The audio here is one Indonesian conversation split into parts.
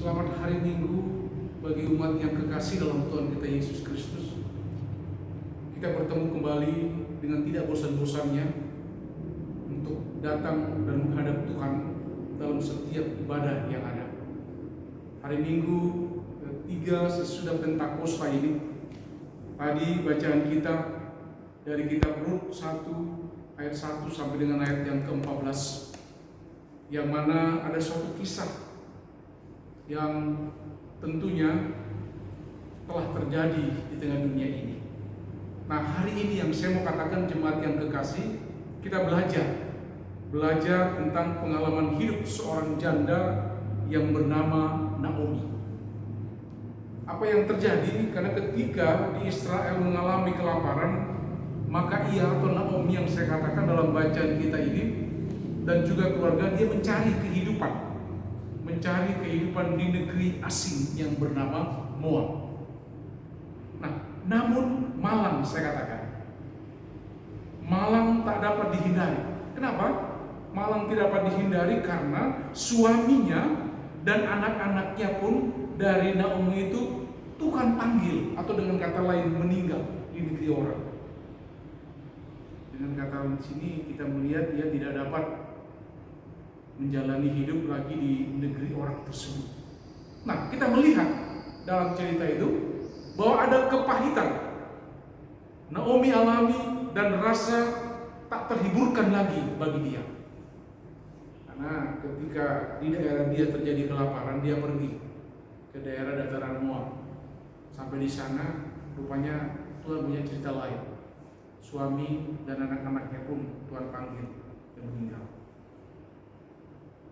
Selamat hari Minggu bagi umat yang kekasih dalam Tuhan kita Yesus Kristus. Kita bertemu kembali dengan tidak bosan-bosannya untuk datang dan menghadap Tuhan dalam setiap ibadah yang ada. Hari Minggu ketiga sesudah Pentakosta ini, tadi bacaan kita dari kitab Rut 1 ayat 1 sampai dengan ayat yang ke-14, yang mana ada suatu kisah yang tentunya telah terjadi di tengah dunia ini. Nah, hari ini yang saya mau katakan, jemaat yang kekasih, kita belajar tentang pengalaman hidup seorang janda yang bernama Naomi. Apa yang terjadi? Karena ketika di Israel mengalami kelaparan, maka ia atau Naomi yang saya katakan dalam bacaan kita ini dan juga keluarga, dia mencari kehidupan di negeri asing yang bernama Moab. Nah, namun malang, saya katakan, malang tak dapat dihindari. Kenapa? Malang tidak dapat dihindari karena suaminya dan anak-anaknya pun dari Naomi itu Tuhan panggil, atau dengan kata lain meninggal di negeri orang. Dengan kata lain sini kita melihat dia tidak dapat menjalani hidup lagi di negeri orang tersebut. Nah, kita melihat dalam cerita itu bahwa ada kepahitan Naomi alami dan rasa tak terhiburkan lagi bagi dia. Karena ketika di daerah dia terjadi kelaparan, dia pergi ke daerah dataran Moab. Sampai di sana rupanya Tuhan punya cerita lain. Suami dan anak-anaknya pun Tuhan panggil dan meninggal.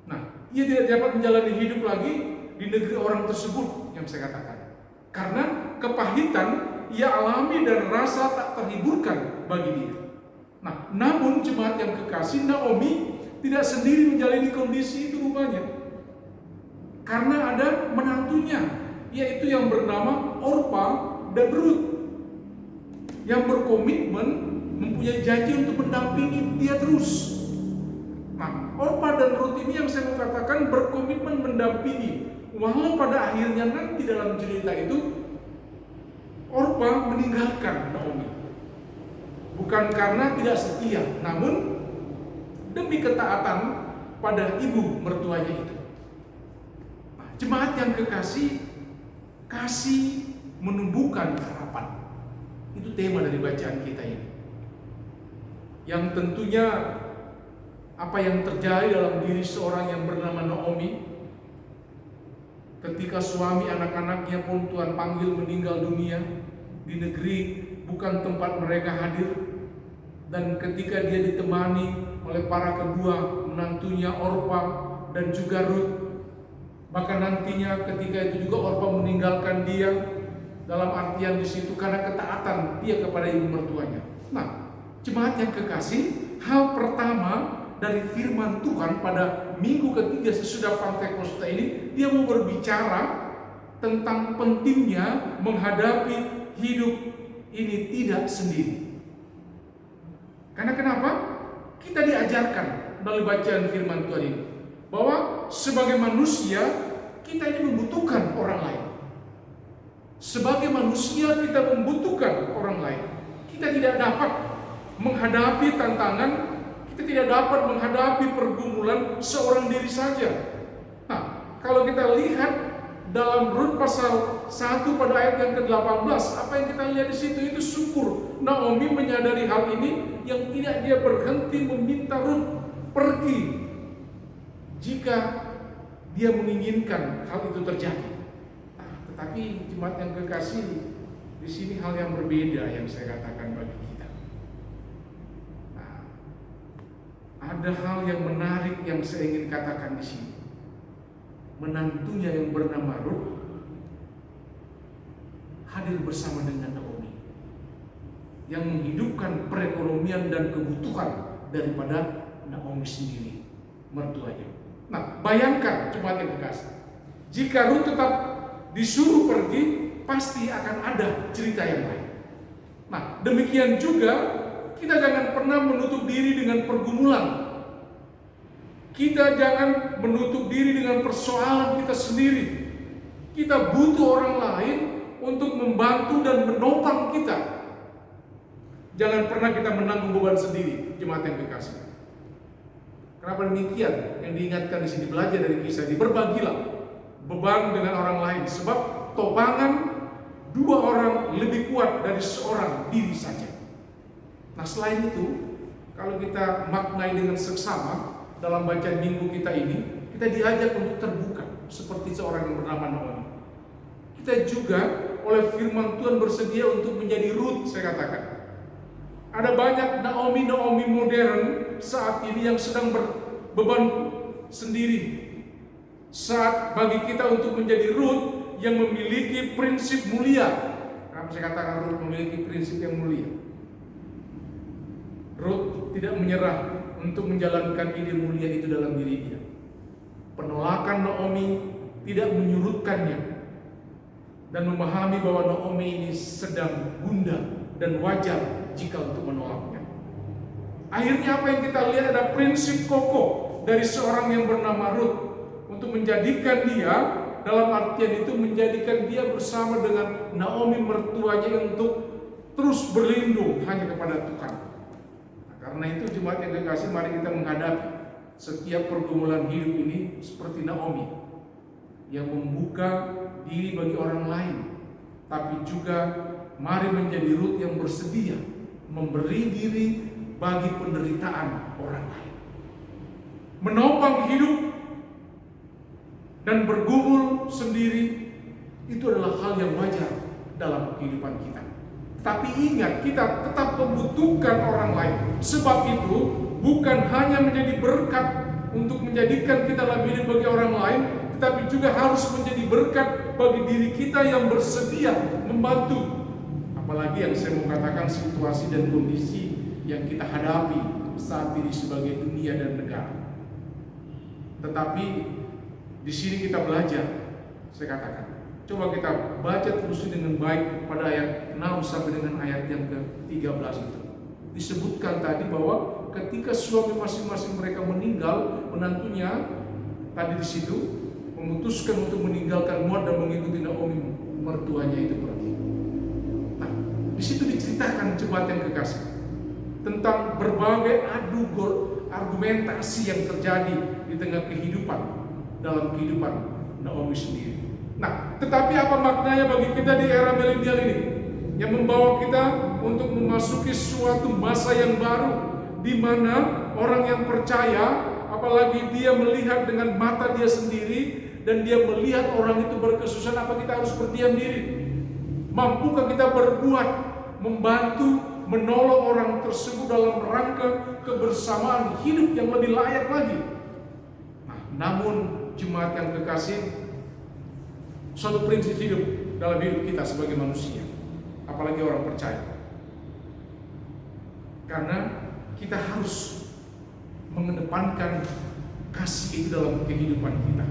Nah, ia tidak dapat menjalani hidup lagi di negeri orang tersebut yang saya katakan. Karena kepahitan ia alami dan rasa tak terhiburkan bagi dia. Nah, namun jemaat yang kekasih, Naomi tidak sendiri menjalani kondisi itu rupanya. Karena ada menantunya, yaitu yang bernama Orpa dan Rut, yang berkomitmen mempunyai janji untuk mendampingi dia terus. Nah, Orpa dan Rut ini yang saya mau katakan berkomitmen mendampingi, walau pada akhirnya nanti dalam cerita itu Orpa meninggalkan Naomi. Bukan karena tidak setia, namun demi ketaatan pada ibu mertuanya itu. Nah, jemaat yang kekasih, kasih menumbuhkan harapan. Itu tema dari bacaan kita ini. Yang tentunya apa yang terjadi dalam diri seorang yang bernama Naomi ketika suami anak-anaknya pun Tuhan panggil meninggal dunia di negeri bukan tempat mereka hadir, dan ketika dia ditemani oleh para kedua menantunya Orpa dan juga Rut, bahkan nantinya ketika itu juga Orpa meninggalkan dia, dalam artian di situ karena ketaatan dia kepada ibu mertuanya. Nah, jemaat yang kekasih, hal pertama dari firman Tuhan pada minggu ketiga sesudah Pentakosta ini, dia mau berbicara tentang pentingnya menghadapi hidup ini tidak sendiri. Karena kenapa? Kita diajarkan melalui bacaan firman Tuhan ini bahwa sebagai manusia kita ini membutuhkan orang lain. Sebagai manusia kita membutuhkan orang lain. Kita tidak dapat menghadapi tantangan, kita tidak dapat menghadapi pergumulan seorang diri saja. Nah, kalau kita lihat dalam Rut pasal 1 pada ayat yang ke-18, apa yang kita lihat di situ itu syukur Naomi menyadari hal ini, yang tidak dia berhenti meminta Rut pergi jika dia menginginkan hal itu terjadi. Nah, tetapi jemaat yang kekasih, di sini hal yang berbeda yang saya katakan bagi kita. Ada hal yang menarik yang saya ingin katakan di sini. Menantunya yang bernama Rut hadir bersama dengan Naomi, yang menghidupkan perekonomian dan kebutuhan daripada Naomi sendiri, mertuanya. Nah, bayangkan jemaat yang kekasih, jika Rut tetap disuruh pergi, pasti akan ada cerita yang lain. Nah, demikian juga kita jangan pernah menutup diri dengan pergumulan. Kita jangan menutup diri dengan persoalan kita sendiri. Kita butuh orang lain untuk membantu dan menopang kita. Jangan pernah kita menanggung beban sendiri, jemaat yang kekasih. Kenapa demikian? Yang diingatkan di sini, belajar dari kisah ini, berbagilah beban dengan orang lain, sebab topangan dua orang lebih kuat dari seorang diri saja. Nah, selain itu, kalau kita maknai dengan seksama dalam bacaan minggu kita ini, kita diajak untuk terbuka seperti seorang yang bernama Naomi. Kita juga oleh firman Tuhan bersedia untuk menjadi Ruth, saya katakan. Ada banyak Naomi modern saat ini yang sedang berbeban sendiri. Saat bagi kita untuk menjadi Ruth yang memiliki prinsip mulia. Kenapa saya katakan Ruth memiliki prinsip yang mulia? Ruth tidak menyerah untuk menjalankan ide mulia itu dalam diri dia. Penolakan Naomi tidak menyurutkannya dan memahami bahwa Naomi ini sedang gundah dan wajar jika untuk menolaknya. Akhirnya apa yang kita lihat ada prinsip kokoh dari seorang yang bernama Ruth untuk menjadikan dia, dalam artian itu menjadikan dia bersama dengan Naomi mertuanya untuk terus berlindung hanya kepada Tuhan. Nah, karena itu jemaat yang kekasih, mari kita menghadapi setiap pergumulan hidup ini seperti Naomi yang membuka diri bagi orang lain, tapi juga mari menjadi Ruth yang bersedia memberi diri bagi penderitaan orang lain. Menopang hidup dan bergumul sendiri itu adalah hal yang wajar dalam kehidupan kita. Tapi ingat, kita tetap membutuhkan orang lain. Sebab itu bukan hanya menjadi berkat untuk menjadikan kita lebih bagi orang lain, tetapi juga harus menjadi berkat bagi diri kita yang bersedia membantu. Apalagi yang saya mau katakan situasi dan kondisi yang kita hadapi saat ini sebagai dunia dan negara. Tetapi di sini kita belajar, saya katakan, coba kita baca terus dengan baik pada ayat 6 sampai dengan ayat yang ke-13 itu. Disebutkan tadi bahwa ketika suami masing-masing mereka meninggal, menantunya tadi di situ memutuskan untuk meninggalkan Moab dan mengikuti Naomi mertuanya itu pergi. Nah, di situ diceritakan jemaat yang kekasih tentang berbagai argumentasi yang terjadi di tengah kehidupan, dalam kehidupan Naomi sendiri. Nah, tetapi apa maknanya bagi kita di era milenial ini yang membawa kita untuk memasuki suatu masa yang baru, di mana orang yang percaya, apalagi dia melihat dengan mata dia sendiri dan dia melihat orang itu berkesusahan, apa kita harus berdiam diri? Mampukah kita berbuat, membantu, menolong orang tersebut dalam rangka kebersamaan hidup yang lebih layak lagi? Nah, namun jemaat yang kekasih, suatu prinsip hidup dalam hidup kita sebagai manusia, apalagi orang percaya, karena kita harus mengedepankan kasih itu dalam kehidupan kita.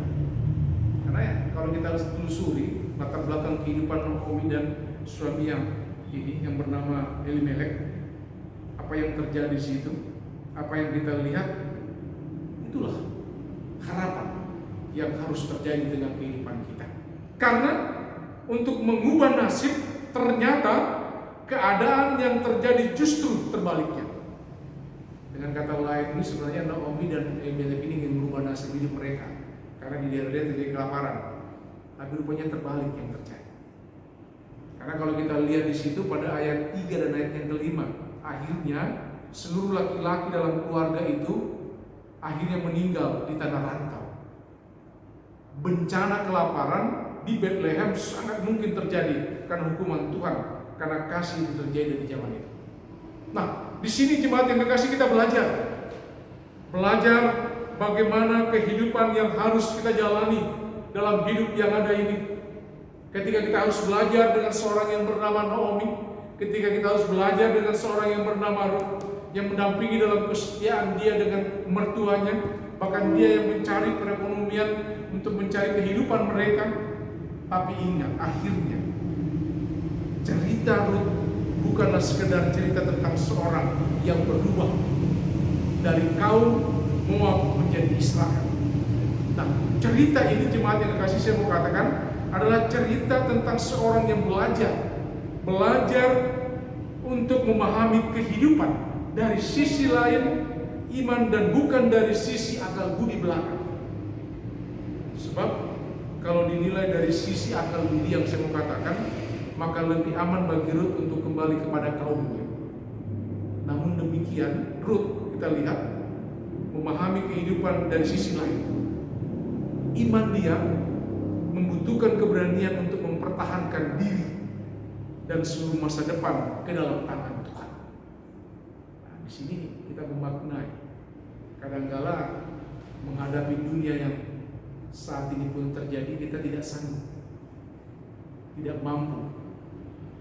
Karena ya, kalau kita harus telusuri latar belakang kehidupan Naomi dan suami yang bernama Elimelek, apa yang terjadi di situ, apa yang kita lihat, itulah harapan yang harus terjadi dengan kehidupan kita. Karena untuk mengubah nasib, ternyata keadaan yang terjadi justru terbaliknya. Dengan kata lain, ini sebenarnya Naomi dan Elimelek ini ingin merubah nasib hidup mereka, karena di daerah-daerah terjadi kelaparan. Tapi rupanya terbalik yang terjadi. Karena kalau kita lihat di situ pada ayat 3 dan ayat yang kelima, akhirnya seluruh laki-laki dalam keluarga itu akhirnya meninggal di tanah rantau. Bencana kelaparan di Bethlehem sangat mungkin terjadi karena hukuman Tuhan, karena kasih itu terjadi di zaman itu. Nah, di sini jemaat yang kekasih, kita belajar bagaimana kehidupan yang harus kita jalani dalam hidup yang ada ini. Ketika kita harus belajar dengan seorang yang bernama Naomi, ketika kita harus belajar dengan seorang yang bernama Ruth, yang mendampingi dalam kesetiaan dia dengan mertuanya, bahkan dia yang mencari perekonomian untuk mencari kehidupan mereka. Tapi ingat, akhirnya cerita Ruth bukanlah sekedar cerita tentang seorang yang berubah dari kaum Moab menjadi Israel. Nah, cerita ini jemaat yang kekasih, saya mau katakan, adalah cerita tentang seorang yang belajar untuk memahami kehidupan dari sisi lain iman dan bukan dari sisi akal budi belaka. Sebab kalau dinilai dari sisi akal budi yang saya mau katakan, maka lebih aman bagi Rut untuk kembali kepada kaumnya. Namun demikian, Rut kita lihat memahami kehidupan dari sisi lain. Iman dia membutuhkan keberanian untuk mempertahankan diri dan seluruh masa depan ke dalam tangan Tuhan. Nah, di sini kita memaknai kadangkala menghadapi dunia yang saat ini pun terjadi, kita tidak sanggup, tidak mampu,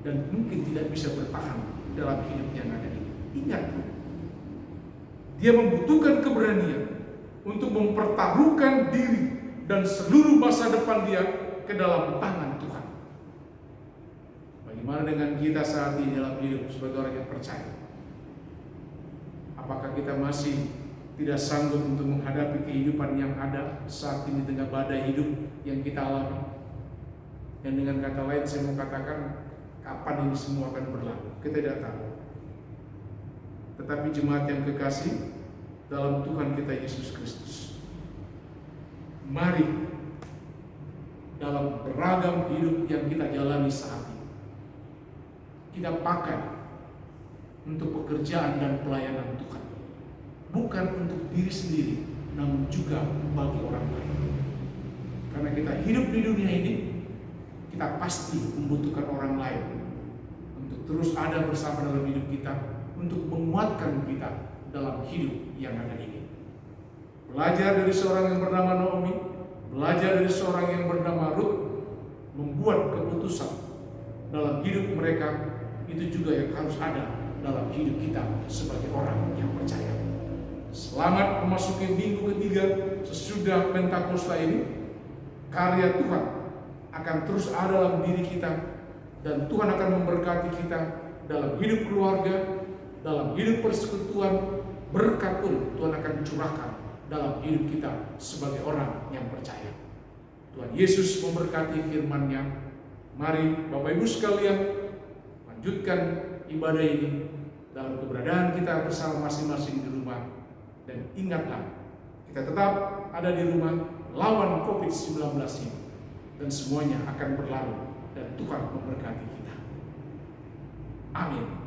dan mungkin tidak bisa bertahan dalam hidup yang ada ini. Ingat, dia membutuhkan keberanian untuk mempertaruhkan diri dan seluruh masa depan dia ke dalam tangan Tuhan. Bagaimana dengan kita saat ini dalam hidup sebagai orang yang percaya? Apakah kita masih tidak sanggup untuk menghadapi kehidupan yang ada saat ini tengah badai hidup yang kita alami? Dan dengan kata lain saya mau katakan, kapan ini semua akan berlalu? Kita tidak tahu. Tetapi jemaat yang kekasih dalam Tuhan kita Yesus Kristus, mari dalam beragam hidup yang kita jalani saat ini, kita pakai untuk pekerjaan dan pelayanan Tuhan. Bukan untuk diri sendiri, namun juga bagi orang lain. Karena kita hidup di dunia ini, kita pasti membutuhkan orang lain untuk terus ada bersama dalam hidup kita, untuk menguatkan kita dalam hidup yang ada ini. Belajar dari seorang yang bernama Naomi, belajar dari seorang yang bernama Rut, membuat keputusan dalam hidup mereka, itu juga yang harus ada dalam hidup kita sebagai orang yang percaya. Selamat memasuki minggu ketiga sesudah Pentakosta ini. Karya Tuhan akan terus ada dalam diri kita, dan Tuhan akan memberkati kita dalam hidup keluarga, dalam hidup persekutuan. Berkat pun Tuhan akan curahkan dalam hidup kita sebagai orang yang percaya. Tuhan Yesus memberkati firman-Nya. Mari Bapak Ibu sekalian lanjutkan ibadah ini dalam keberadaan kita bersama masing-masing di rumah. Dan ingatlah, kita tetap ada di rumah lawan COVID-19 ini, dan semuanya akan berlalu dan Tuhan memberkati kita. Amin.